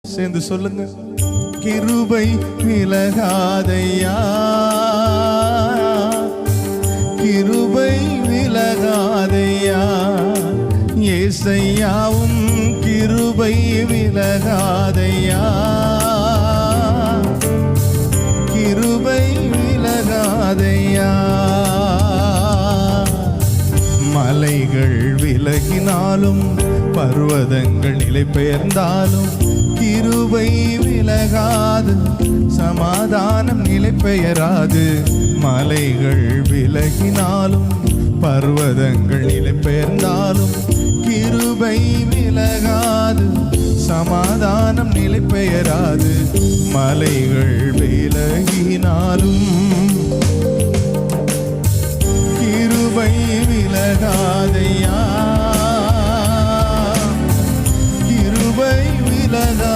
சேர்ந்து சொல்லுங்க. கிருபை விலகாதையா, கிருபை விலகாதையா, ஏசையாவும் கிருபை விலகாதையா, கிருபை விலகாதையா. மலைகள் விலகினாலும் பர்வதங்கள் நிலை பெயர்ந்தாலும் கிருபை விலகாது, சமாதானம் நிலை பெயராது. மலைகள் விலகினாலும் பர்வதங்கள் நிலை பெயர்ந்தாலும் கிருபை விலகாது, சமாதானம் நிலை பெயராது. மலைகள் விலகினாலும் கிருபை விலகாதையா, கிருபை விலகா